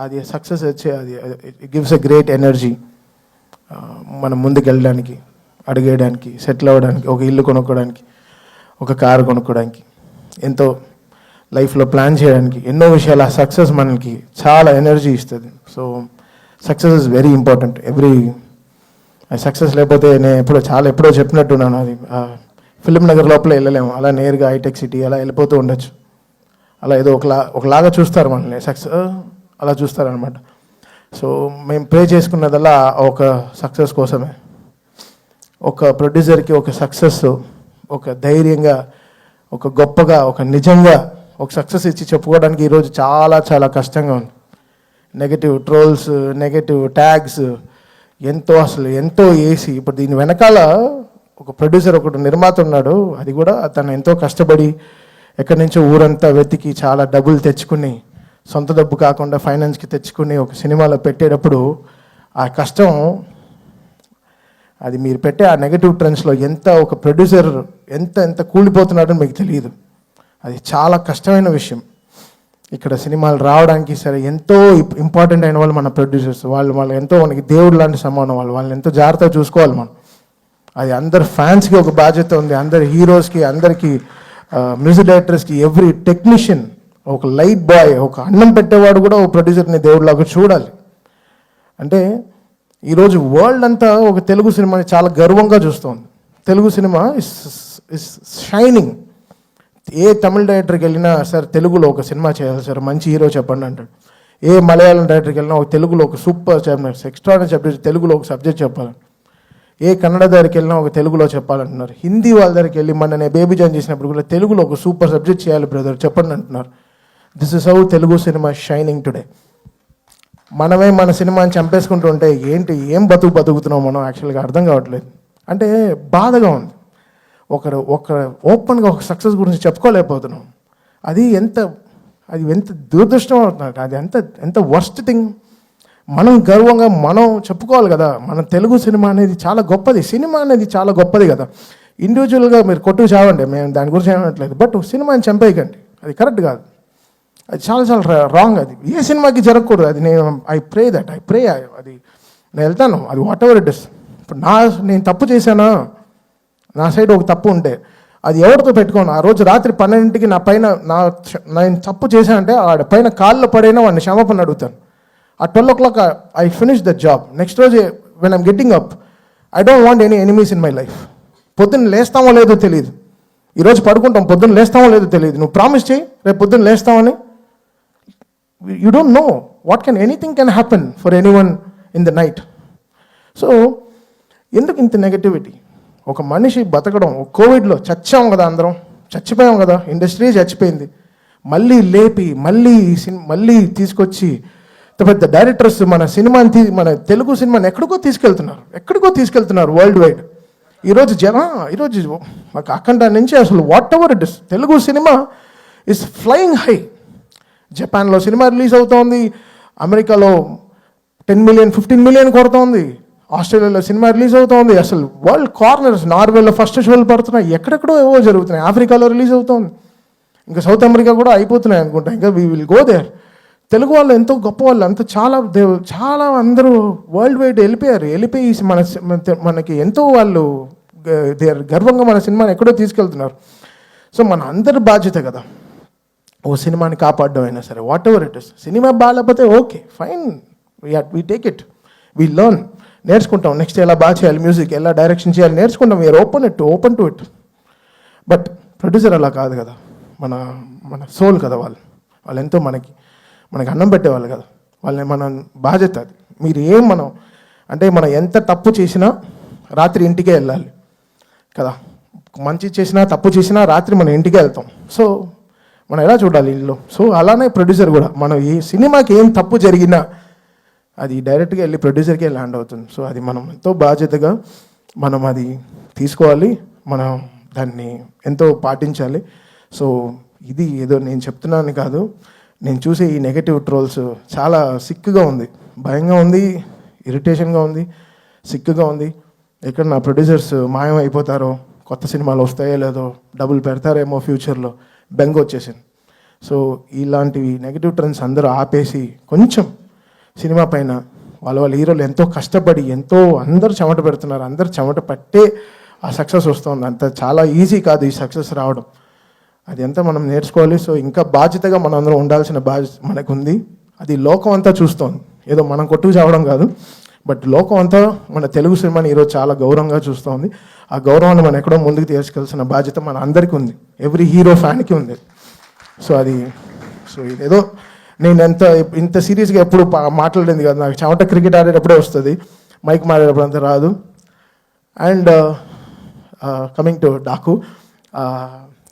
అది సక్సెస్ వచ్చే అది it gives a great energy మనం ముందుకు వెళ్ళడానికి, అడిగేయడానికి, సెటిల్ అవ్వడానికి, ఒక ఇల్లు కొనుక్కోవడానికి, ఒక కారు కొనుక్కోవడానికి, ఎంతో లైఫ్లో ప్లాన్ చేయడానికి, ఎన్నో విషయాలు. ఆ సక్సెస్ మనకి చాలా ఎనర్జీ ఇస్తుంది. So success is very important. Success లేకపోతే నేను ఎప్పుడో చెప్పినట్టున్నాను, అది ఫిలిం నగర్ లోపల వెళ్ళలేము, అలా నేరుగా హైటెక్ సిటీ అలా వెళ్ళిపోతూ ఉండొచ్చు. అలా ఏదో ఒకలాగా చూస్తారు మనల్ని, సక్సెస్ అలా చూస్తారనమాట. సో మేము ప్రే చేసుకున్నదల్లా ఒక సక్సెస్ కోసమే. ఒక ప్రొడ్యూసర్కి ఒక సక్సెస్, ఒక ధైర్యంగా, ఒక గొప్పగా, ఒక నిజంగా ఒక సక్సెస్ ఇచ్చి చెప్పుకోవడానికి ఈరోజు చాలా చాలా కష్టంగా ఉంది. నెగటివ్ ట్రోల్స్, నెగటివ్ ట్యాగ్స్ ఎంతో వేసి, ఇప్పుడు దీని వెనకాల ఒక ప్రొడ్యూసర్, ఒకటి నిర్మాత ఉన్నాడు. అది కూడా తను ఎంతో కష్టపడి ఎక్కడి నుంచో ఊరంతా వెతికి చాలా డబ్బులు తెచ్చుకుని, సొంత డబ్బు కాకుండా ఫైనాన్స్కి తెచ్చుకుని ఒక సినిమాలో పెట్టేటప్పుడు ఆ కష్టం, అది మీరు పెట్టే ఆ నెగటివ్ ట్రెండ్స్లో ఒక ప్రొడ్యూసర్ ఎంత కూలిపోతున్నాడో మీకు తెలియదు. అది చాలా కష్టమైన విషయం. ఇక్కడ సినిమాలు రావడానికి సరే ఎంతో ఇంపార్టెంట్ అయిన వాళ్ళు మన ప్రొడ్యూసర్స్. వాళ్ళు ఎంతో మనకి దేవుడు లాంటి సమానం. వాళ్ళని ఎంతో జాగ్రత్తగా చూసుకోవాలి మనం. అది అందరు ఫ్యాన్స్కి ఒక బాధ్యత ఉంది, అందరి హీరోస్కి, అందరికీ మ్యూజిక్ డైరెక్టర్స్కి, ఎవ్రీ టెక్నీషియన్, ఒక లైట్ బాయ్, ఒక అన్నం పెట్టేవాడు కూడా ఒక ప్రొడ్యూసర్ని దేవుడిలాగా చూడాలి. అంటే ఈరోజు వరల్డ్ అంతా ఒక తెలుగు సినిమాని చాలా గర్వంగా చూస్తుంది. Telugu cinema is shining. ఏ తమిళ డైరెక్టర్కి వెళ్ళినా, సార్ తెలుగులో ఒక సినిమా చేయాలి సార్, మంచి హీరో చెప్పండి అంటాడు. ఏ మలయాళం డైరెక్టర్కి వెళ్ళినా ఒక తెలుగులో ఒక సూపర్ ఎక్స్ట్రాడనరీ సబ్జెక్ట్, తెలుగులో ఒక సబ్జెక్ట్ చెప్పాలి. ఏ కన్నడ దగ్గరికి వెళ్ళినా ఒక తెలుగులో చెప్పాలంటున్నారు. హిందీ వాళ్ళ దగ్గరికి వెళ్ళి నేను బేబీ జాన్ చేసినప్పుడు కూడా తెలుగులో ఒక సూపర్ సబ్జెక్ట్ చేయాలి బ్రదర్ చెప్పండి అంటున్నారు. This is how Telugu cinema shining today. మనమే మన సినిమాని చంపేసుకుంటూ ఉంటే ఏం బతుకుతున్నాం మనం యాక్చువల్గా అర్థం కావట్లేదు. అంటే బాధగా ఉంది. ఒకరు ఓపెన్గా ఒక సక్సెస్ గురించి చెప్పుకోలేకపోతున్నాం. అది ఎంత దురదృష్టం అవుతున్నారు. అది ఎంత వర్స్ట్ థింగ్. మనం గర్వంగా మనం చెప్పుకోవాలి కదా, మన తెలుగు సినిమా అనేది చాలా గొప్పది. సినిమా అనేది చాలా గొప్పది కదా. ఇండివిజువల్గా మీరు కొట్టుకు చావండి, మేము దాని గురించి ఏమనట్లేదు. బట్ సినిమాని చంపేయకండి, అది కరెక్ట్ కాదు. అది చాలా చాలా రాంగ్. అది ఏ సినిమాకి జరగకూడదు. అది ఐ ప్రే అది నేను వెళ్తాను, అది వాట్ ఎవర్ ఇట్ ఇస్. ఇప్పుడు నేను తప్పు చేశానా, నా సైడ్ ఒక తప్పు ఉంటే అది ఎవరితో పెట్టుకోను. ఆ రోజు రాత్రి 12కి నా పైన నేను తప్పు చేశానంటే ఆడ పైన కాళ్ళలో పడైనా వాడిని క్షమాపణ అడుగుతాను. ఆ 12 o'clock I finish the job. Next రోజు when I'm getting up, I don't want any enemies in my life. పొద్దున్న లేస్తామో లేదో తెలియదు, ఈరోజు పడుకుంటాం, పొద్దున్న లేస్తామో లేదో తెలియదు. నువ్వు ప్రామిస్ చేయి రేపు పొద్దున్న లేస్తామని. You don't know what anything can happen for anyone in the night. So ఎందుకు ఇంత నెగటివిటీ? ఒక మనిషి బతకడం, కోవిడ్లో చచ్చాం కదా, అందరం చచ్చిపోయాం కదా, ఇండస్ట్రీ చచ్చిపోయింది. మళ్ళీ లేపి మళ్ళీ తీసుకొచ్చి పెద్ద డైరెక్టర్స్ మన సినిమాని మన తెలుగు సినిమాని ఎక్కడికో తీసుకెళ్తున్నారు వరల్డ్ వైడ్. ఈరోజు మాకు అఖండ నుంచి అసలు what ever it is, Telugu cinema is flying high. జపాన్లో సినిమా రిలీజ్ అవుతోంది, అమెరికాలో 10 million 15 million కొడుతోంది, ఆస్ట్రేలియాలో సినిమా రిలీజ్ అవుతోంది. అసలు వరల్డ్ కార్నర్స్, నార్వేలో ఫస్ట్ షోలు పడుతున్నాయి, ఎక్కడెక్కడో ఏవో జరుగుతున్నాయి. ఆఫ్రికాలో రిలీజ్ అవుతోంది, ఇంకా సౌత్ అమెరికా కూడా అయిపోతున్నాయి అనుకుంటా. ఇంకా we will go there. Telugu వాళ్ళు ఎంతో గొప్ప వాళ్ళు, అంత చాలా అందరూ వరల్డ్ వైడ్ వెళ్ళిపోయి మనకి ఎంతో వాళ్ళు గర్వంగా మన సినిమాని ఎక్కడో తీసుకెళ్తున్నారు. సో మన అందరి బాధ్యత కదా ఓ సినిమాని కాపాడడం అయినా సరే, whatever it is. Cinema బాగాలేకపోతే okay fine, we take it, we learn, నేర్చుకుంటాం. నెక్స్ట్ ఎలా బాగా చేయాలి, మ్యూజిక్ ఎలా డైరెక్షన్ చేయాలి నేర్చుకుంటాం. We're open to it. But producer అలా కాదు కదా, మన సోల్ కదా వాళ్ళు ఎంతో మనకి అన్నం పెట్టేవాళ్ళు కదా, వాళ్ళని మన బాధ్యత అది. మనం ఎంత తప్పు చేసినా రాత్రి ఇంటికే వెళ్ళాలి కదా, మంచి చేసినా తప్పు చేసినా రాత్రి మనం ఇంటికే వెళ్తాం. సో మనం ఎలా చూడాలి ఇల్లు. సో అలానే ప్రొడ్యూసర్ కూడా, మనం ఈ సినిమాకి ఏం తప్పు జరిగినా అది డైరెక్ట్గా వెళ్ళి ప్రొడ్యూసర్కే ల్యాండ్ అవుతుంది. సో అది మనం ఎంతో బాధ్యతగా మనం అది తీసుకోవాలి, మనం దాన్ని ఎంతో పాటించాలి. సో ఇది ఏదో నేను చెప్తున్నాను కాదు, నేను చూసే ఈ నెగటివ్ ట్రోల్స్ చాలా సిక్కుగా ఉంది, భయంగా ఉంది, ఇరిటేషన్గా ఉంది, సిక్కుగా ఉంది. ఎక్కడ నా ప్రొడ్యూసర్స్ మాయం అయిపోతారో, కొత్త సినిమాలు వస్తాయో లేదో, డబ్బులు పెడతారేమో ఫ్యూచర్లో, బెంగ వచ్చేసింది. సో ఇలాంటివి నెగటివ్ ట్రెండ్స్ అందరూ ఆపేసి కొంచెం సినిమా పైన వాళ్ళ హీరోలు ఎంతో కష్టపడి ఎంతో అందరూ చెమట పెడుతున్నారు, అందరూ చెమట పట్టే ఆ సక్సెస్ వస్తుంది. అంత చాలా ఈజీ కాదు ఈ సక్సెస్ రావడం, అది ఎంత మనం నేర్చుకోవాలి. సో ఇంకా బాధ్యతగా మనం అందరం ఉండాల్సిన బాధ్యత మనకుంది. అది లోకం అంతా చూస్తోంది, ఏదో మనం కొట్టుకు చావడం కాదు, బట్ లోకం అంతా మన తెలుగు సినిమాని ఈరోజు చాలా గౌరవంగా చూస్తోంది. ఆ గౌరవాన్ని మనం ఎక్కడో ముందుకు తీసుకెళ్లాల్సిన బాధ్యత మన అందరికీ ఉంది, ఎవ్రీ హీరో ఫ్యాన్కి ఉంది. సో ఇదేదో నేను ఇంత సీరియస్గా ఎప్పుడు మాట్లాడేది కాదు, నాకు చెమట క్రికెట్ ఆడేటప్పుడే వస్తుంది, మైక్ మాడేటప్పుడు అంత రాదు. And coming to Daaku,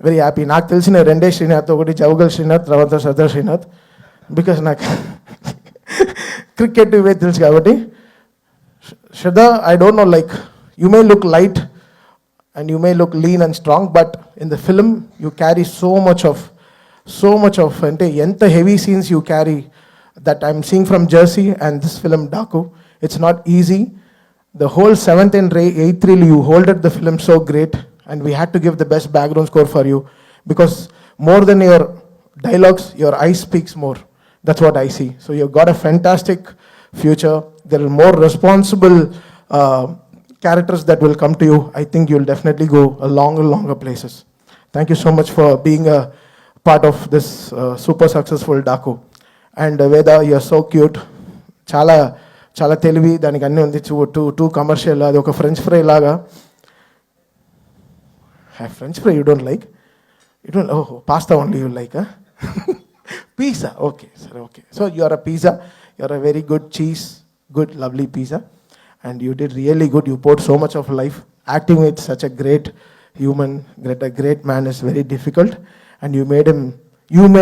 very happy. నాకు తెలిసిన రెండే శ్రీనాథ్, ఒకటి జవగల్ శ్రీనాథ్, తర్వాత సదర్ శ్రీనాథ్, బికాస్ నాకు క్రికెట్ ఇవే తెలుసు కాబట్టి. Shraddha, I don't know, like, you may look light and you may look lean and strong, but in the film you carry so much of ante enta heavy scenes you carry that I'm seeing from Jersey and this film Daku. It's not easy. The whole 7th and 8th reel you holded the film so great, and we had to give the best background score for you because more than your dialogues, your eyes speaks more. That's what I see. So you've got a fantastic future. There are more responsible characters that will come to you. I think you'll definitely go a longer places. Thank you so much for being a part of this super successful Daku. And Veda, you're so cute. చాలా తెలివి, దానికి అన్నీ ఉంది. Two commercial, అది ఒక French fry లాగా. French fry you don't like? You don't? ఓహో, pasta only you like? Pizza, okay sir, okay. So you are a pizza, you are a very good cheese, good lovely pizza, and you did really good. You poured so much of life. Acting with such a great human, a great man is very difficult, and you made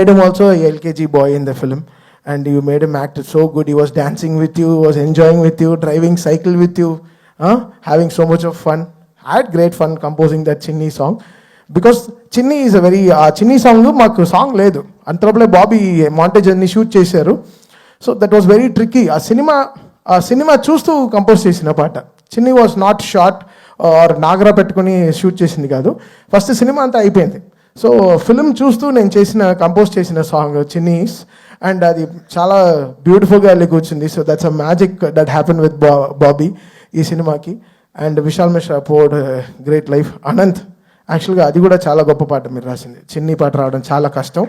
him also a LKG boy in the film, and you made him act so good. He was dancing with you, was enjoying with you, driving cycle with you, having so much of fun. I had great fun composing that Chinni song. Because చిన్ని is a very, ఆ చిన్ని song మాకు song లేదు, అంతలోపలే Bobby montage అన్ని shoot చేశారు. So that was very tricky. ఆ cinema చూస్తూ compose చేసిన పాట. చిన్ని వాజ్ నాట్ షార్ట్ ఆర్ నాగరా పెట్టుకుని షూట్ చేసింది కాదు, ఫస్ట్ సినిమా అంతా అయిపోయింది. సో ఫిల్మ్ చూస్తూ నేను కంపోజ్ చేసిన సాంగ్ చిన్నీస్, అండ్ అది చాలా బ్యూటిఫుల్గా వెళ్ళి కూర్చుంది. So that's a magic that happen with Bobby ఈ సినిమాకి. And Vishal Mishra poured great life. Anant, యాక్చువల్గా అది కూడా చాలా గొప్ప పాట మీరు రాసింది. చిన్ని పాట రావడం చాలా కష్టం.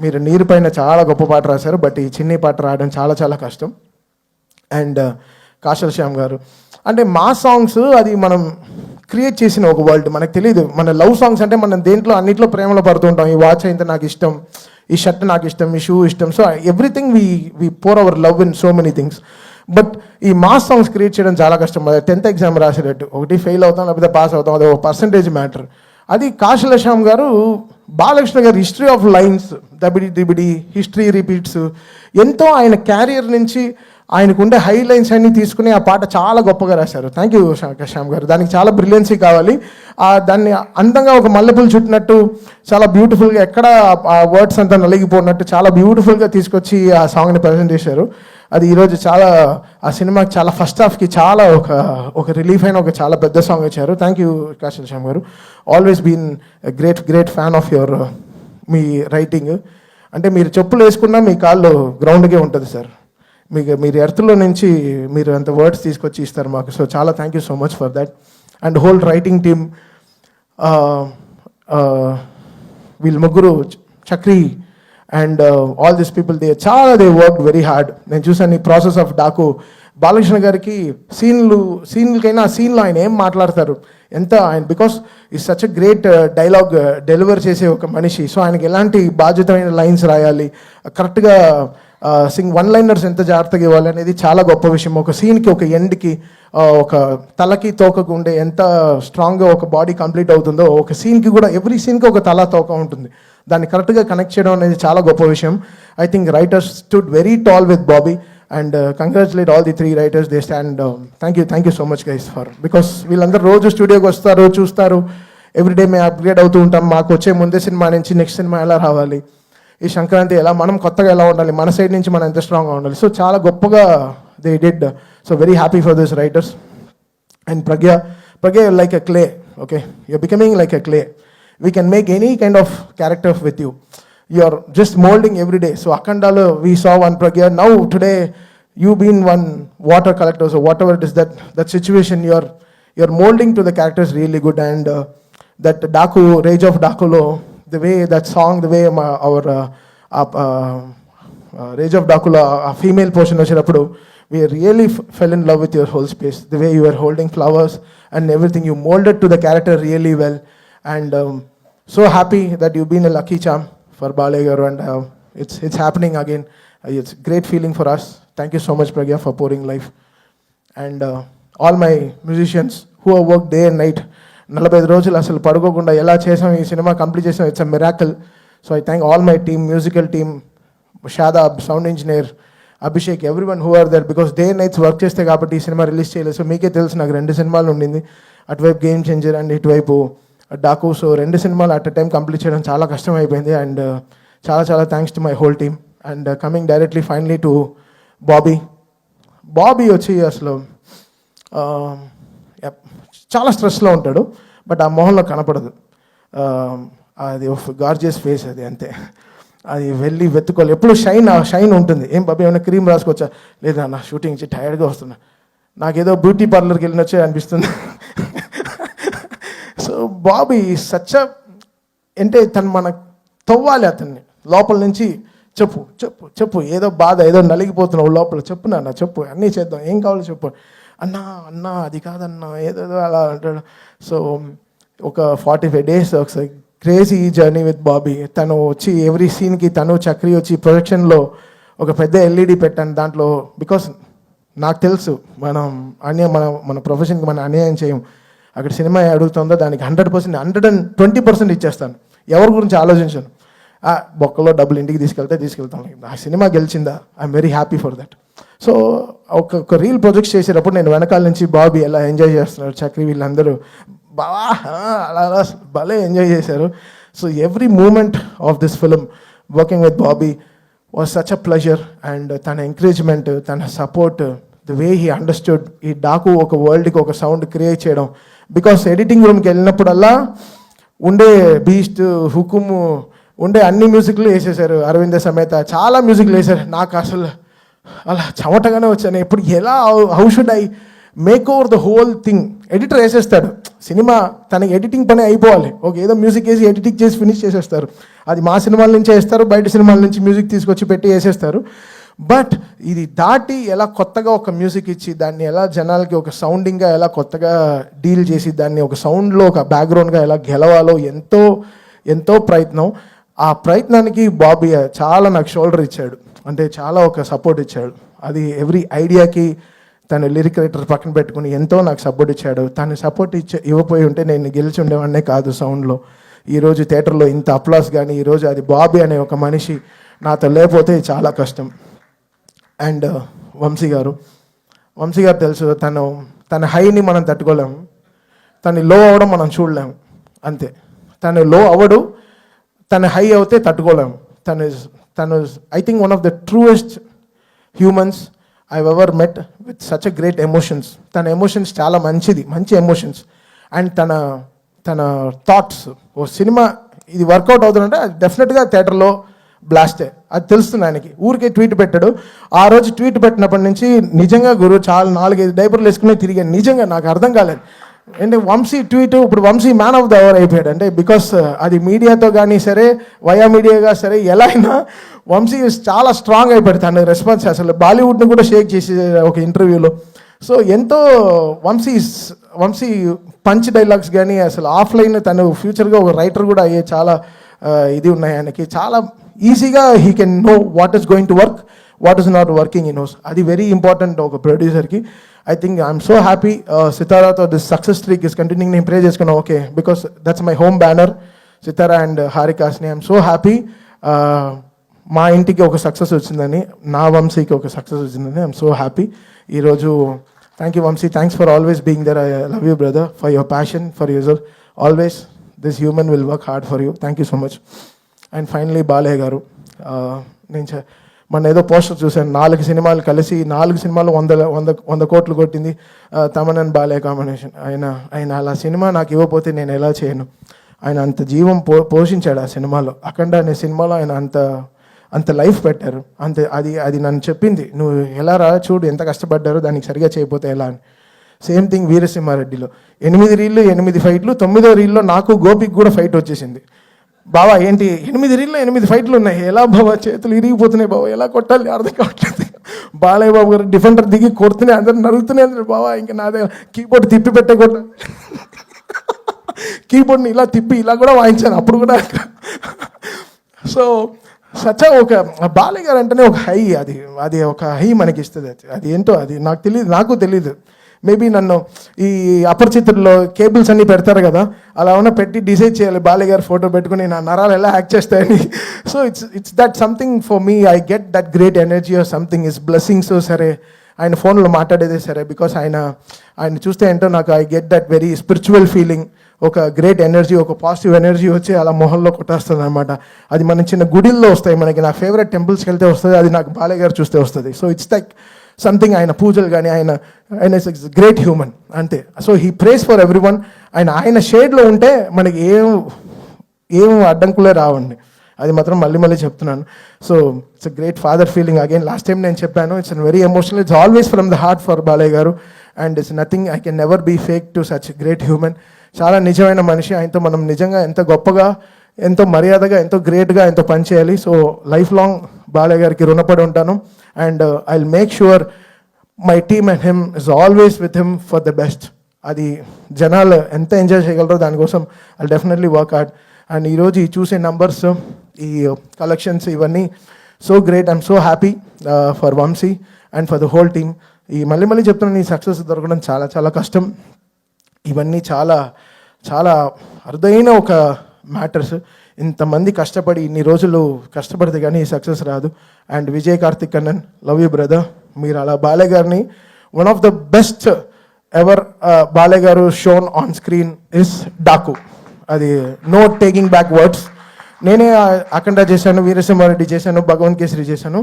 మీరు నీరు పైన చాలా గొప్ప పాట రాశారు, బట్ ఈ చిన్ని పాట రావడం చాలా కష్టం. అండ్ కాశల్ శ్యామ్ గారు, అంటే మా సాంగ్స్ అది మనం క్రియేట్ చేసిన ఒక వరల్డ్, మనకు తెలియదు. మన లవ్ సాంగ్స్ అంటే మనం దేంట్లో అన్నింటిలో ప్రేమలో పడుతుంటాం. ఈ వాచ్ అయితే నాకు ఇష్టం, ఈ షర్ట్ నాకు ఇష్టం, ఈ షూ ఇష్టం. So everything we pour our love in so many things. But ఈ మాస్ సాంగ్స్ క్రియేట్ చేయడం చాలా కష్టం. 10th ఎగ్జామ్ రాసేటట్టు ఒకటి ఫెయిల్ అవుతాం లేకపోతే పాస్ అవుతాం, అది ఒక పర్సంటేజ్ మ్యాటర్. అది కాశల Shyam garu, Balakrishna garu history of lines, దబిడి హిస్టరీ రిపీట్స్, ఎంతో ఆయన క్యారియర్ నుంచి ఆయనకుండే హై లైన్స్ అన్ని తీసుకుని ఆ పాట చాలా గొప్పగా రాశారు. థ్యాంక్ యూ శ్యామ్ గారు. దానికి చాలా బ్రిలియన్సీ కావాలి. దాన్ని అందంగా ఒక మల్లెపూలు చుట్టినట్టు చాలా బ్యూటిఫుల్గా, ఎక్కడ ఆ వర్డ్స్ అంతా నలిగిపోయినట్టు చాలా బ్యూటిఫుల్గా తీసుకొచ్చి ఆ సాంగ్ని ప్రజెంట్ చేశారు. అది ఈరోజు చాలా ఆ సినిమాకి చాలా ఫస్ట్ హాఫ్కి చాలా ఒక రిలీఫ్ అయిన ఒక చాలా పెద్ద సాంగ్ ఇచ్చారు. థ్యాంక్ యూ కాశల్ శ్యామ్ గారు. Always been great fan of your మీ రైటింగ్. అంటే మీరు చెప్పులు వేసుకున్నా మీ కాళ్ళు గ్రౌండ్కే ఉంటుంది సార్. మీరు ఎర్త్లో నుంచి మీరు అంత వర్డ్స్ తీసుకొచ్చి ఇస్తారు మాకు. సో చాలా thank you so much for that. And whole writing team, వీళ్ళు ముగ్గురు, Chakri and all this people, they work very hard. నేను చూసాను ఈ ప్రాసెస్ ఆఫ్ డాకు. బాలకృష్ణ గారికి సీన్లకైనా ఆ సీన్లో ఆయన ఏం మాట్లాడతారు, ఎంత ఆయన, బికాస్ ఈ such a great dialogue deliver చేసే ఒక మనిషి. సో ఆయనకి ఎలాంటి బాధ్యతమైన లైన్స్ రాయాలి, కరెక్ట్గా వన్ లైనర్స్ ఎంత జాగ్రత్తగా ఇవ్వాలి అనేది చాలా గొప్ప విషయం. ఒక సీన్కి, ఒక ఎండ్కి, ఒక తలకి తోకకు ఉండే ఎంత స్ట్రాంగ్గా ఒక బాడీ కంప్లీట్ అవుతుందో, ఒక సీన్కి కూడా ఎవ్రీ సీన్కి ఒక తల తోక ఉంటుంది. దాన్ని కరెక్ట్గా కనెక్ట్ చేయడం అనేది చాలా గొప్ప విషయం. I think writers stood very tall with Bobby, and congratulate all the 3 writers. They stand. Thank you so much guys for, because వీళ్ళందరూ రోజు స్టూడియోకి వస్తారు, చూస్తారు, ఎవ్రీడే మేము అప్గ్రేడ్ అవుతూ ఉంటాం. మాకు వచ్చే ముందే సినిమా నుంచి నెక్స్ట్ సినిమా ఎలా రావాలి, ఈ సంక్రాంతి ఎలా మనం కొత్తగా ఎలా ఉండాలి, మన సైడ్ నుంచి మనం ఎంత స్ట్రాంగ్గా ఉండాలి. సో చాలా గొప్పగా they did. So very happy for this writers. And Pragya like a clay, okay, you're becoming like a clay. We can make any kind of character with you. You are just molding every day. So Akandalo, we saw one Pragya. Now today you being one water collector, so whatever it is, that situation you're molding to the characters really good. And that Daku, Rage of Dakulo, the way that song, the way our Rage of Dakula, a female portion వచ్చేటప్పుడు we really fell in love with your whole space, the way you were holding flowers and everything. You molded to the character really well, and so happy that you've been a lucky charm for Bale garu, and it's happening again. It's a great feeling for us. Thank you so much, Pragya, for pouring life. And all my musicians who have worked day and night, 45 రోజులు అసలు పడుకోకుండా ఎలా చేసాం ఈ cinema complete చేసాం, it's a miracle. So I thank all my team, musical team, Shadab, sound engineer, Abhishek, everyone who are there, because day and nights work చేస్తే కాబట్టి ఈ సినిమా రిలీజ్ చేయలేదు. సో మీకే తెలుసు నాకు 2 సినిమాలు ఉండింది, అటువైపు గేమ్ చేంజర్ అండ్ ఇటువైపు డాకు. సో 2 సినిమాలు అట్ అ టైం కంప్లీట్ చేయడం చాలా కష్టం అయిపోయింది. అండ్ చాలా చాలా thanks to my whole team. And coming directly finally to Bobby వచ్చి అసలు చాలా స్ట్రెస్లో ఉంటాడు, బట్ ఆ మొహంలో కనపడదు. అది గార్జియస్ ఫేస్, అది అంతే. అది వెళ్ళి వెతుకోవాలి, ఎప్పుడు షైన్ ఉంటుంది. ఏం బాబీ ఏమైనా క్రీమ్ రాసుకోవచ్చా? లేదా నా షూటింగ్ ఇచ్చి టైర్డ్గా వస్తున్నా, నాకేదో బ్యూటీ పార్లర్కి వెళ్ళినొచ్చే అనిపిస్తుంది. సో బాబీ సచ్చ అంటే తను మన తవ్వాలి అతన్ని లోపల నుంచి. చెప్పు చెప్పు చెప్పు, ఏదో బాధ, ఏదో నలిగిపోతున్నావు లోపల, చెప్పు నాన్న చెప్పు, అన్నీ చేద్దాం, ఏం కావాలో చెప్పు. అన్నా అది కాదన్నా, ఏదేదో అలా అంటాడు. సో ఒక 45 days ఒకసారి క్రేజీ జర్నీ విత్ బాబీ. తను వచ్చి ఎవ్రీ సీన్కి తను చక్రి వచ్చి ప్రొడక్షన్లో ఒక పెద్ద LED పెట్టాను దాంట్లో. బికాస్ నాకు తెలుసు మనం మన ప్రొఫెషన్కి మనం అన్యాయం చేయం. అక్కడ సినిమా అడుగుతుందో దానికి 100%, 120% ఇచ్చేస్తాను. ఎవరి గురించి ఆలోచించాను. బొక్కలో డబ్బులు ఇంటికి తీసుకెళ్తాం. ఆ సినిమా గెలిచిందా, I'm very happy for that. So ఒక రీల్ ప్రాజెక్ట్స్ చేసేటప్పుడు నేను వెనకాల నుంచి బాబీ ఎలా ఎంజాయ్ చేస్తున్నారు, చక్రి వీళ్ళందరూ బావా అలా భలే ఎంజాయ్ చేశారు. So every moment of this film working with Bobby was such a pleasure. And తన ఎంకరేజ్మెంట్, తన support, the way he understood ఈ డాకు ఒక వరల్డ్కి ఒక సౌండ్ క్రియేట్ చేయడం. బికాస్ ఎడిటింగ్ రూమ్కి వెళ్ళినప్పుడల్లా ఉండే బీస్ట్, హుకుము, ఉండే అన్ని మ్యూజిక్లు వేసేసారు. అరవింద సమేత చాలా మ్యూజిక్లు వేశారు. నాకు అసలు అలా చెమటగానే వచ్చాను. ఇప్పుడు ఎలా, how should I make over the whole thing. Editor వేసేస్తాడు సినిమా, తనకి ఎడిటింగ్ పని అయిపోవాలి. ఏదో మ్యూజిక్ వేసి ఎడిటింగ్ చేసి ఫినిష్ చేసేస్తారు. అది మా సినిమాల నుంచి వేస్తారు, బయట సినిమాల నుంచి మ్యూజిక్ తీసుకొచ్చి పెట్టి వేసేస్తారు. బట్ ఇది దాటి ఎలా కొత్తగా ఒక మ్యూజిక్ ఇచ్చి దాన్ని ఎలా జనాలకి ఒక సౌండింగ్గా ఎలా కొత్తగా డీల్ చేసి దాన్ని ఒక సౌండ్లో ఒక బ్యాక్గ్రౌండ్గా ఎలా గెలవాలో ఎంతో ఎంతో ప్రయత్నం. ఆ ప్రయత్నానికి బాబీ చాలా నాకు షోల్డర్ ఇచ్చాడు, అంటే చాలా ఒక సపోర్ట్ ఇచ్చాడు. అది ఎవ్రీ ఐడియాకి తను లిరిక్ రైటర్ పక్కన పెట్టుకుని ఎంతో నాకు సపోర్ట్ ఇచ్చాడు. తను సపోర్ట్ ఇవ్వపోయి ఉంటే నేను గెలిచి ఉండేవాడినే కాదు సౌండ్లో. ఈరోజు థియేటర్లో ఇంత అప్లాస్ కానీ, ఈరోజు అది బాబీ అనే ఒక మనిషి నాతో లేకపోతే చాలా కష్టం. అండ్ వంశీ గారు తెలుసు, తన హైని మనం తట్టుకోలేము, తను లో అవ్వడం మనం చూడలేము, అంతే. తను లో అవ్వడు, తన హై అవుతే తట్టుకోలేము. తను I think one of the truest humans I ever met with such a great emotions. తన ఎమోషన్స్ చాలా మంచి ఎమోషన్స్. అండ్ తన థాట్స్, ఓ సినిమా ఇది వర్కౌట్ అవుతుందంటే అది డెఫినెట్గా థియేటర్లో బ్లాస్టే, అది తెలుస్తుంది ఆయనకి. ఊరికే ట్వీట్ పెట్టాడు. ఆ రోజు ట్వీట్ పెట్టినప్పటి నుంచి నిజంగా గురు చాలా 4-5 డైపర్లు వేసుకుని తిరిగాను. నిజంగా నాకు అర్థం కాలేదు. అంటే వంశీ ట్వీట్, ఇప్పుడు Vamsi man of the hour అయిపోయాడు. అంటే బికాస్ అది మీడియాతో కానీ సరే, వయా మీడియాగా సరే, ఎలా అయినా వంశీ చాలా స్ట్రాంగ్ అయిపోయాడు. తన రెస్పాన్స్ అసలు బాలీవుడ్ని కూడా షేక్ చేసి ఒక ఇంటర్వ్యూలో. సో ఎంతో వంశీ పంచ్ డైలాగ్స్ కానీ అసలు ఆఫ్లైన్ తను ఫ్యూచర్గా ఒక రైటర్ కూడా అయ్యే చాలా ఇది ఉన్నాయి ఆయనకి. చాలా ఈజీగా he can know what is going to work, what is not working in house. అది వెరీ ఇంపార్టెంట్ ఒక ప్రొడ్యూసర్కి. I think I'm so happy Sitara this success streak is continuing. నేను ప్రే చేసుకున్నా, okay, because that's my home banner Sithara and హారికాస్ని. I'm so happy మా ఇంటికి ఒక success వచ్చిందని, నా వంశీకి ఒక సక్సెస్ వచ్చిందని. ఐఎమ్ సో హ్యాపీ ఈరోజు. Thank you Vamsi, thanks for always being there. I love you brother, for your passion, for your always. This human will work hard for you. Thank you so much. And finally Balayya గారు, నేను మన ఏదో poster చూశాను, 4 సినిమాలు కలిసి 4 సినిమాలు 100 కోట్లు కొట్టింది తమన్ అండ్ బాలయ్య కాంబినేషన్. ఆయన అలా సినిమా నాకు ఇవ్వకపోతే నేను ఎలా చేయను. ఆయన అంత జీవం పోషించాడు ఆ సినిమాలో. అఖండ అనే సినిమాలో ఆయన అంత లైఫ్ పెట్టారు, అంత అది నన్ను చెప్పింది, నువ్వు ఎలా రా చూడు ఎంత కష్టపడ్డారో దానికి సరిగా చేయకపోతే ఎలా అని. సేమ్ థింగ్ వీరసింహారెడ్డిలో 8 రీళ్ళు 8 ఫైట్లు, 9వ రీల్లో నాకు గోపికి కూడా ఫైట్ వచ్చేసింది. బావా ఏంటి 8 రీల్లో 8 ఫైట్లు ఉన్నాయి, ఎలా బావా చేతులు ఇరిగిపోతున్నాయి బావా, ఎలా కొట్టాలి అర్థం కావట్లేదు. బాలయ్య బాబు గారు డిఫెండర్ దిగి కొడుతూనే అందరు నరుగుతూనే అందరు బావా ఇంకా నాదే కీబోర్డ్ తిప్పి పెట్టే కొట్ట కీబోర్డ్ని ఇలా తిప్పి ఇలా కూడా వాయించాను అప్పుడు కూడా. సో సచా ఒక బాలయ్య గారు అంటేనే ఒక హై, అది ఒక హై మనకి ఇస్తుంది. అది ఏంటో అది నాకు తెలియదు. మేబీ నన్ను ఈ అపరిచితుల్లో కేబుల్స్ అన్నీ పెడతారు కదా, అలా ఉన్న పెట్టి డిసైడ్ చేయాలి బాలయ్య గారు ఫోటో పెట్టుకుని నా నరాలు ఎలా యాక్ట్ చేస్తాయని. So it's that something for me, I get that great energy or something is blessings. సరే ఆయన ఫోన్లో మాట్లాడేదే సరే, బికాస్ ఆయన చూస్తే ఏంటో నాకు I get that very spiritual feeling, ఒక గ్రేట్ ఎనర్జీ, ఒక పాజిటివ్ ఎనర్జీ వచ్చి అలా మొహంలో కొట్టేస్తుంది అనమాట. అది మన చిన్న గుడిల్లో వస్తాయి మనకి, నా ఫేవరెట్ టెంపుల్స్కి వెళ్తే వస్తుంది, అది నాకు బాలయ్య గారు చూస్తే వస్తుంది. సో ఇట్స్ లైక్ సంథింగ్, ఆయన పూజలు కానీ ఆయన గ్రేట్ హ్యూమన్ అంతే. So he prays for everyone. ఆయన షేడ్లో ఉంటే మనకి ఏం అడ్డంకులే రావండి, అది మాత్రం మళ్ళీ చెప్తున్నాను. So it's a great father feeling again. Last time నేను చెప్పాను, it's very emotional, it's always from the heart for Balayya garu. And it's nothing, I can never be fake to such great human. చాలా నిజమైన మనిషి, ఆయనతో మనం నిజంగా ఎంత గొప్పగా, ఎంతో మర్యాదగా, ఎంతో గ్రేట్గా ఎంతో పనిచేయాలి. సో లైఫ్ లాంగ్ బాలయ్య గారికి రుణపడి ఉంటాను. And I will make sure my team and him is always with him for the best. అది జనాలు ఎంత ఎంజాయ్ చేయగలరో దానికోసం I definitely work hard. And ఈరోజు ఈ చూసే నంబర్స్, ఈ కలెక్షన్స్, ఇవన్నీ so great. I'm so happy for Vamsi and for the whole team. ఈ మళ్ళీ చెప్తున్నాను, ఈ సక్సెస్ దొరకడం చాలా కష్టం. ఇవన్నీ చాలా అరుదైన ఒక మ్యాటర్స్. ఇంతమంది కష్టపడి ఇన్ని రోజులు కష్టపడితే కానీ ఈ సక్సెస్ రాదు. And Vijay Karthik Kannan, love you brother. మీరు అలా బాలయ్య గారిని, one of the best ever Balayya garu shown on screen is Daaku. అది నో టేకింగ్ బ్యాక్ వర్డ్స్. నేనే అఖండ చేశాను, వీరసింహారెడ్డి చేశాను, భగవంత్ కేసరి చేశాను.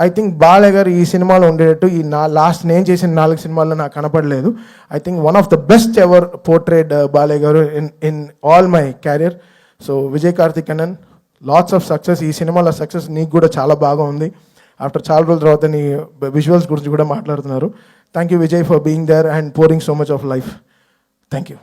ఐ థింక్ బాలయ్య గారు ఈ సినిమాలో ఉండేటట్టు ఈ లాస్ట్ నేను చేసిన 4 సినిమాల్లో నాకు కనపడలేదు. I think one of the best ever portrait Balayya garu in all my career. So Vijay Karthik Kannan, lots of success. ఈ సినిమాలో సక్సెస్ నీకు కూడా చాలా బాగా ఉంది. ఆఫ్టర్ చాలా రోజుల తర్వాత నీ విజువల్స్ గురించి కూడా మాట్లాడుతున్నారు. Thank you Vijay for being there and pouring so much of life. Thank you.